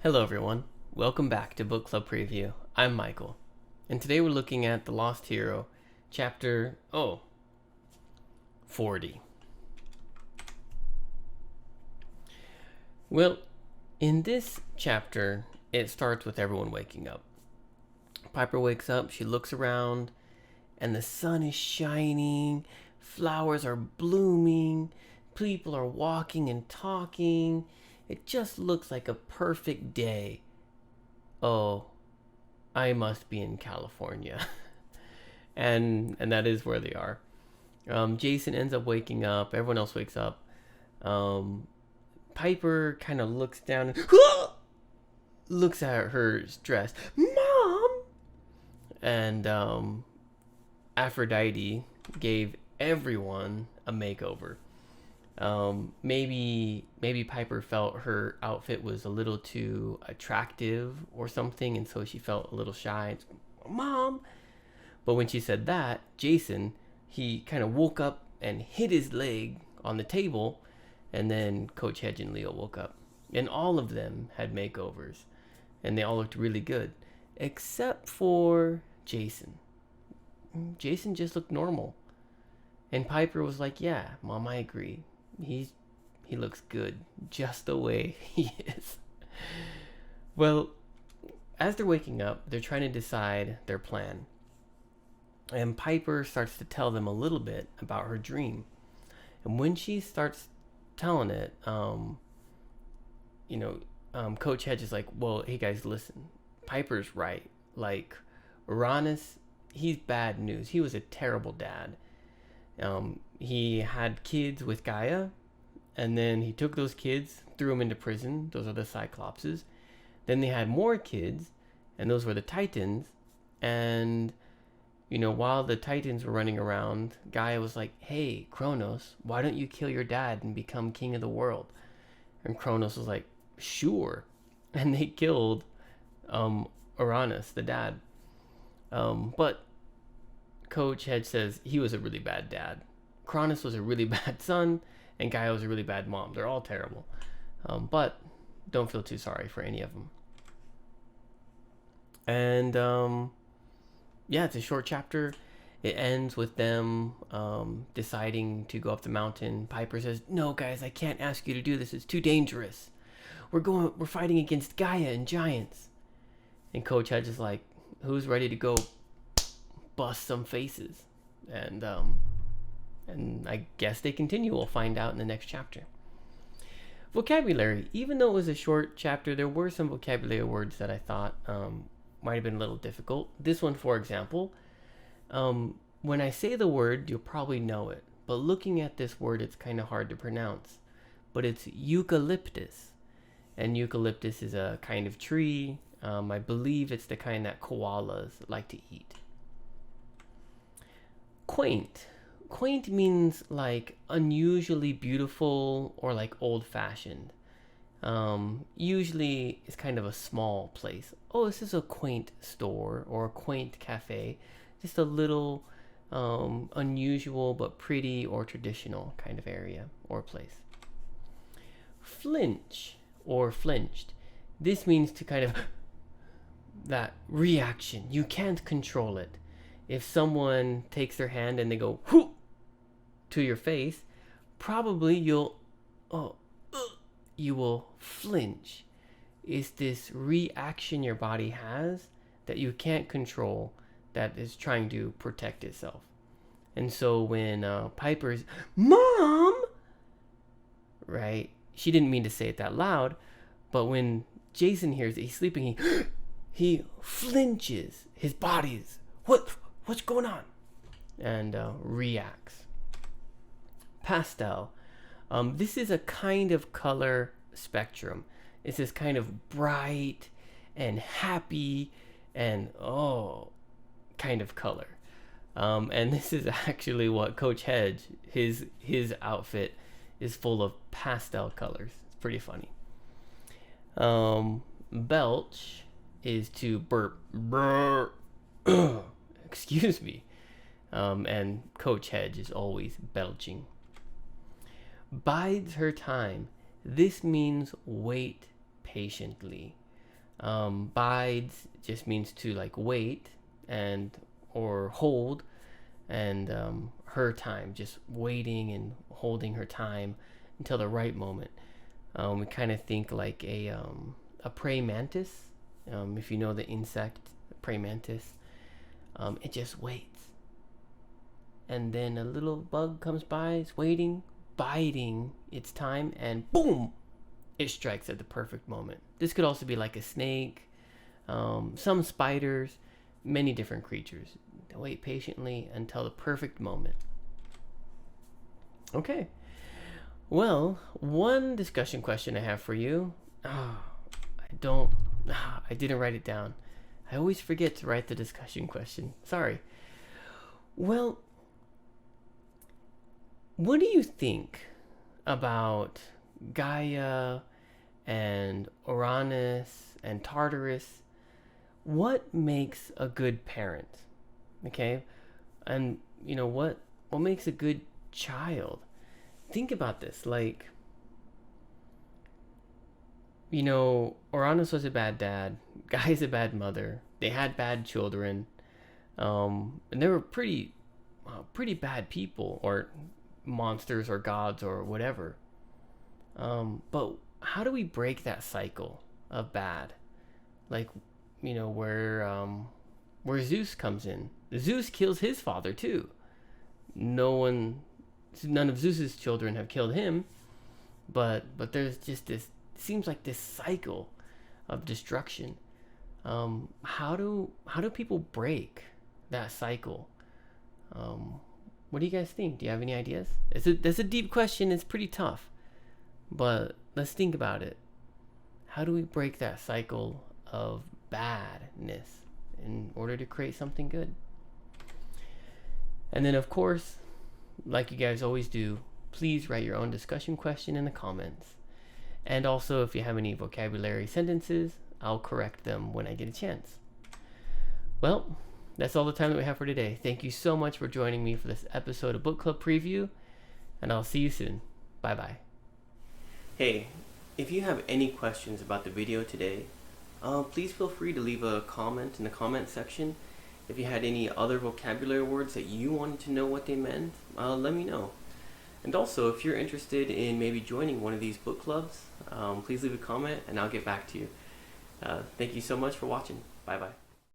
Hello everyone, welcome back to Book Club Preview. I'm Michael, and today we're looking at The Lost Hero, chapter 40. Well, in this chapter, it starts with everyone waking up. Piper wakes up, she looks around, and the sun is shining, flowers are blooming, people are walking and talking. It just looks like a perfect day. Oh, I must be in California. and that is where they are. Jason ends up waking up. Everyone else wakes up. Piper kind of looks down and looks at her dress. Mom! And Aphrodite gave everyone a makeover. Maybe Piper felt her outfit was a little too attractive or something, and so she felt a little shy. Mom! But when she said that, Jason, he kind of woke up and hit his leg on the table, and then Coach Hedge and Leo woke up. And all of them had makeovers, and they all looked really good, except for Jason. Jason just looked normal. And Piper was like, yeah, Mom, I agree. He looks good just the way he is. Well, as they're waking up, they're trying to decide their plan. And Piper starts to tell them a little bit about her dream. And when she starts telling it, Coach Hedge is like, well, hey guys, listen. Piper's right. Like, Uranus, he's bad news. He was a terrible dad. He had kids with Gaia, and then he took those kids, threw them into prison. Those are the Cyclopses. Then they had more kids, and those were the Titans. And, while the Titans were running around, Gaia was like, hey, Kronos, why don't you kill your dad and become king of the world? And Kronos was like, sure. And they killed Uranus, the dad. But Coach Hedge says he was a really bad dad. Cronus was a really bad son, and Gaia was a really bad mom. They're all terrible. But don't feel too sorry for any of them. And it's a short chapter. It ends with them deciding to go up the mountain. Piper says, no guys, I can't ask you to do this. It's too dangerous. We're fighting against Gaia and giants. And Coach Hedge is like, who's ready to go bust some faces? And I guess they continue. We'll find out in the next chapter. Vocabulary. Even though it was a short chapter, there were some vocabulary words that I thought might have been a little difficult. This one, for example, when I say the word, you'll probably know it. But looking at this word, it's kind of hard to pronounce. But it's eucalyptus. And eucalyptus is a kind of tree. I believe it's the kind that koalas like to eat. Quaint. Quaint means like unusually beautiful or like old-fashioned. Usually it's kind of a small place. Oh, this is a quaint store or a quaint cafe. Just a little unusual but pretty or traditional kind of area or place. Flinch or flinched. This means to kind of that reaction. You can't control it. If someone takes their hand and they go whoo to your face, probably you will flinch. It's this reaction your body has that you can't control that is trying to protect itself. And so when Piper's Mom, right? She didn't mean to say it that loud, but when Jason hears it, he's sleeping, he flinches. His body's what's going on? And reacts. Pastel. This is a kind of color spectrum. It's this kind of bright and happy and kind of color. And this is actually what Coach Hedge, his outfit is full of pastel colors. It's pretty funny. Belch is to burp. Brr. Excuse me. And Coach Hedge is always belching. Bides her time. This means wait patiently. Bides just means to like wait and or hold, and her time, just waiting and holding her time until the right moment. We kind of think like a praying mantis. If you know the insect, the praying mantis, it just waits. And then a little bug comes by, it's waiting, biding its time, and boom! It strikes at the perfect moment. This could also be like a snake, some spiders, many different creatures. They wait patiently until the perfect moment. Okay. Well, one discussion question I have for you. I didn't write it down. I always forget to write the discussion question. Sorry. Well, what do you think about Gaia and Uranus and Tartarus? What makes a good parent? Okay? And what makes a good child? Think about this. Like, Uranus was a bad dad. Gaia's a bad mother. They had bad children. And they were pretty bad people, or monsters, or gods, or whatever. But how do we break that cycle of bad? Like, where Zeus comes in. Zeus kills his father too. None of Zeus's children have killed him, but there's just this, seems like this cycle of destruction. How do people break that cycle? What do you guys think? Do you have any ideas? That's a deep question. It's pretty tough, but let's think about it. How do we break that cycle of badness in order to create something good? And then, of course, like you guys always do, please write your own discussion question in the comments. And also, if you have any vocabulary sentences, I'll correct them when I get a chance. Well, that's all the time that we have for today. Thank you so much for joining me for this episode of Book Club Preview, and I'll see you soon. Bye-bye. Hey, if you have any questions about the video today, please feel free to leave a comment in the comment section. If you had any other vocabulary words that you wanted to know what they meant, let me know. And also, if you're interested in maybe joining one of these book clubs, please leave a comment and I'll get back to you. Thank you so much for watching. Bye-bye.